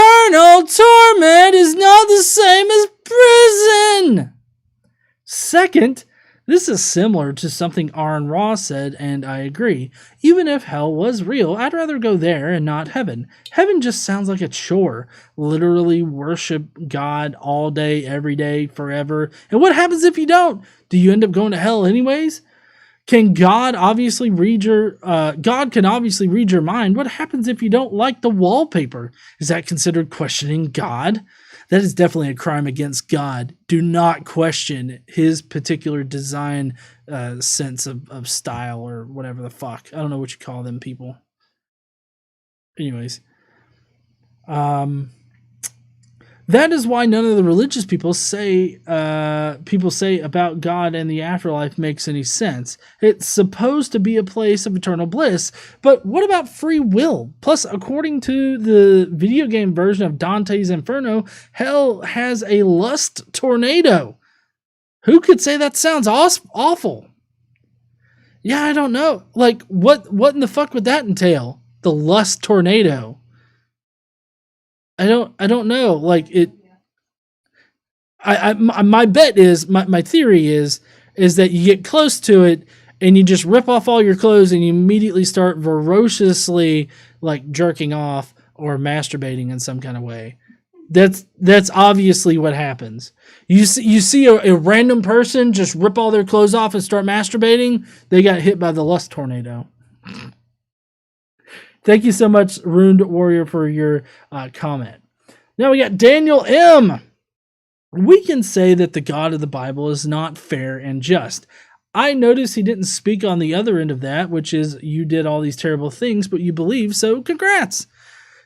is not the same as prison. Second, this is similar to something Aaron Ross said, and I agree. Even if hell was real, I'd rather go there and not heaven. Heaven just sounds like a chore. Literally worship God all day, every day, forever. And what happens if you don't? Do you end up going to hell anyways? God can obviously read your mind. What happens if you don't like the wallpaper? Is that considered questioning God? That is definitely a crime against God. Do not question his particular design sense of style or whatever the fuck. I don't know what you call them people. Anyways. That is why none of the religious people say about God and the afterlife makes any sense. It's supposed to be a place of eternal bliss, but what about free will? Plus, according to the video game version of Dante's Inferno, hell has a lust tornado. Who could say that sounds awful? Yeah, I don't know. Like, what in the fuck would that entail? The lust tornado. I don't know. Like it. My bet is my theory is that you get close to it and you just rip off all your clothes and you immediately start ferociously like jerking off or masturbating in some kind of way. That's obviously what happens. You see a random person just rip all their clothes off and start masturbating. They got hit by the lust tornado. Thank you so much, Ruined Warrior, for your comment. Now we got Daniel M. We can say that the God of the Bible is not fair and just. I notice he didn't speak on the other end of that, which is you did all these terrible things, but you believe, so congrats.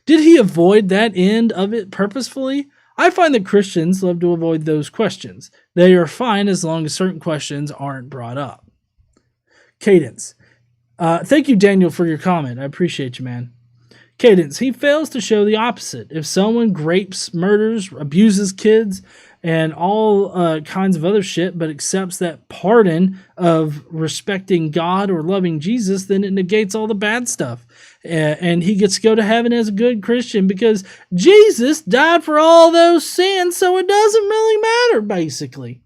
Did he avoid that end of it purposefully? I find that Christians love to avoid those questions. They are fine as long as certain questions aren't brought up. Cadence. Thank you, Daniel, for your comment. I appreciate you, man. Cadence. He fails to show the opposite. If someone rapes, murders, abuses kids, and all kinds of other shit, but accepts that pardon of respecting God or loving Jesus, then it negates all the bad stuff. And he gets to go to heaven as a good Christian because Jesus died for all those sins, so it doesn't really matter, basically.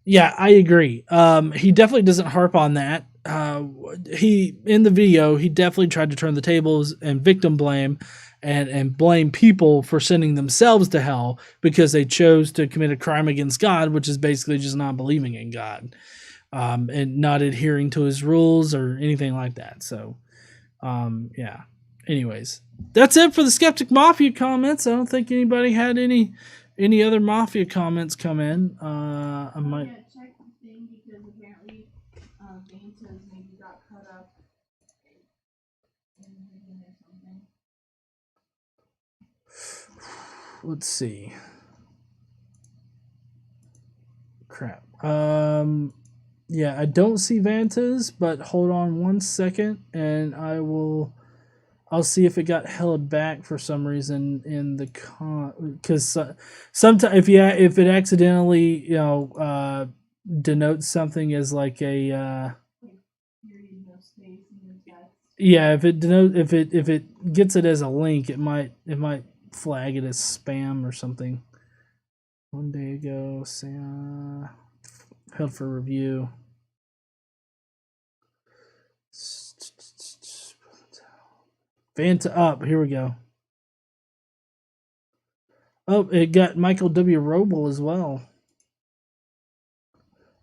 Yeah, I agree. He definitely doesn't harp on that. He in the video he definitely tried to turn the tables and victim blame, and blame people for sending themselves to hell because they chose to commit a crime against God, which is basically just not believing in God, and not adhering to His rules or anything like that. So, yeah. Anyways, that's it for the Skeptic Mafia comments. I don't think anybody had any other Mafia comments come in. I might. Yeah, check the thing because apparently Vantas maybe got cut up in reading or something. Let's see. Crap. Yeah, I don't see Vantas, but hold on one second, and I'll see if it got held back for some reason in the because sometimes if it accidentally denotes something as like a Period, no space in the text. yeah, if it gets it as a link, it might flag it as spam or something. One day ago, held for review. Vanta up. Here we go. Oh, it got Michael W. Roble as well.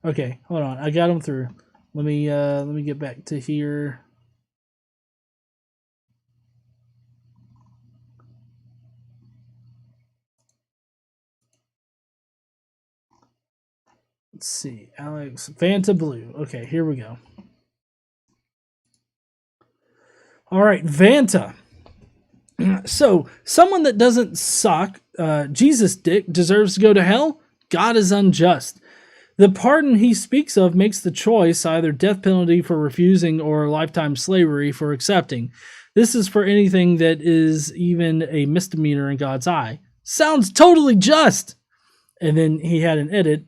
Okay, hold on. I got him through. Let me get back to here. Let's see. Alex Vanta Blue. Okay, here we go. All right, Vanta. So, someone that doesn't suck, Jesus dick, deserves to go to hell? God is unjust. The pardon he speaks of makes the choice either death penalty for refusing or lifetime slavery for accepting. This is for anything that is even a misdemeanor in God's eye. Sounds totally just. And then he had an edit.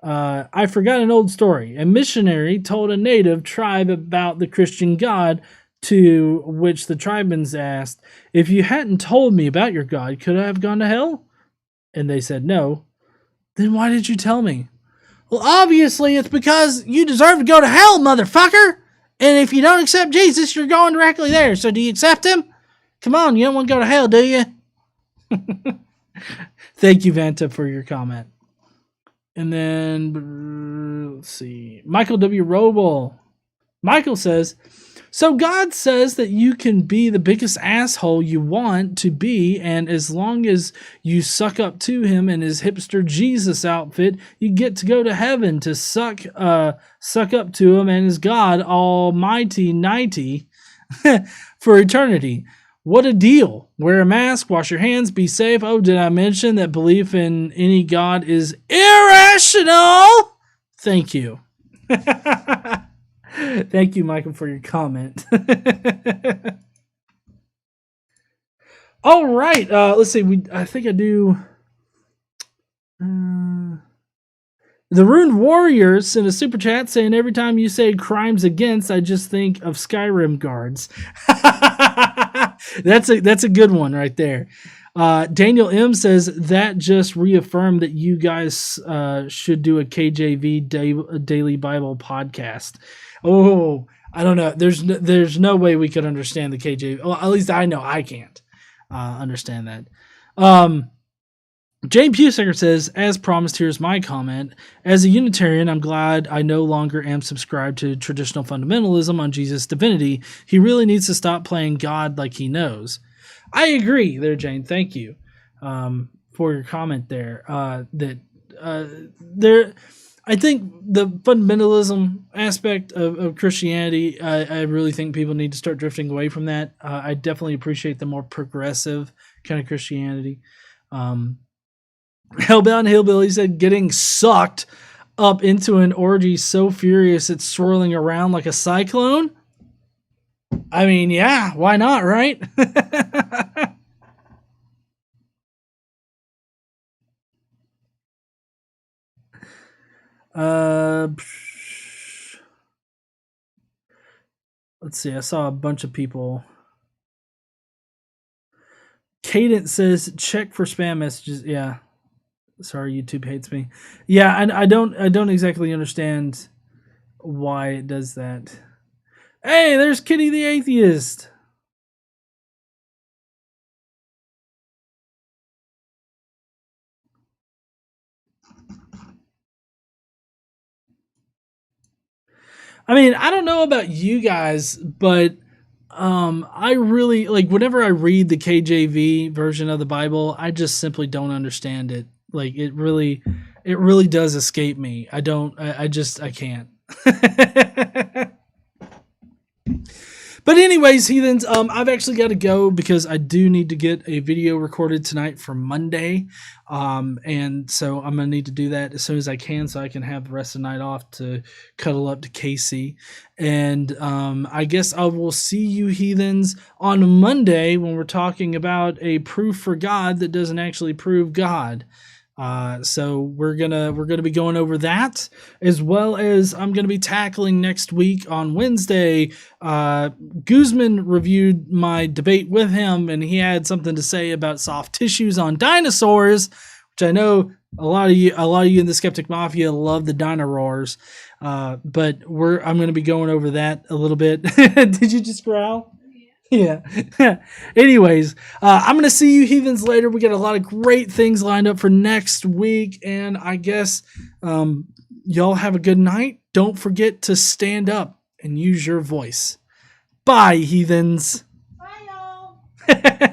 I forgot an old story. A missionary told a native tribe about the Christian God, to which the tribesmen asked, "If you hadn't told me about your God, could I have gone to hell?" And they said no. Then why did you tell me? Well, obviously it's because you deserve to go to hell, motherfucker! And if you don't accept Jesus, you're going directly there. So do you accept him? Come on, you don't want to go to hell, do you? Thank you, Vanta, for your comment. And then, let's see. Michael W. Roble. Michael says, so God says that you can be the biggest asshole you want to be, and as long as you suck up to him in his hipster Jesus outfit, you get to go to heaven to suck up to him and his God almighty nighty for eternity. What a deal. Wear a mask, wash your hands, be safe. Oh, did I mention that belief in any God is irrational? Thank you. Thank you, Michael, for your comment. All right. Let's see. I think I do. The Rune Warriors sent a super chat saying, every time you say crimes against, I just think of Skyrim guards. That's a good one right there. Daniel M says that just reaffirmed that you guys should do a KJV Daily Bible podcast. Oh, I don't know. There's no way we could understand the KJV. Well, at least I know I can't understand that. Jane Pusaker says, as promised, here's my comment. As a Unitarian, I'm glad I no longer am subscribed to traditional fundamentalism on Jesus' divinity. He really needs to stop playing God like he knows. I agree there, Jane. Thank you for your comment there. I think the fundamentalism aspect of Christianity, I really think people need to start drifting away from that. I definitely appreciate the more progressive kind of Christianity. Hellbound Hillbilly said, getting sucked up into an orgy so furious it's swirling around like a cyclone. I mean, yeah, why not, right? Let's see. I saw a bunch of people. Cadence says, check for spam messages. Yeah. Sorry, YouTube hates me. Yeah, and I don't exactly understand why it does that. Hey, there's Kitty the Atheist. I mean, I don't know about you guys, but I really like whenever I read the KJV version of the Bible, I just simply don't understand it. Like it really does escape me. I can't. But anyways, heathens, I've actually got to go because I do need to get a video recorded tonight for Monday, and so I'm gonna need to do that as soon as I can, so I can have the rest of the night off to cuddle up to Casey. And I guess I will see you heathens on Monday when we're talking about a proof for God that doesn't actually prove God. So we're gonna be going over that, as well as I'm gonna be tackling next week on Wednesday. Guzman reviewed my debate with him, and he had something to say about soft tissues on dinosaurs, which I know a lot of you in the Skeptic Mafia love the dino roars. But I'm going to be going over that a little bit. Did you just growl? Yeah. Anyways, I'm going to see you heathens later. We got a lot of great things lined up for next week. And I guess y'all have a good night. Don't forget to stand up and use your voice. Bye, heathens. Bye, y'all.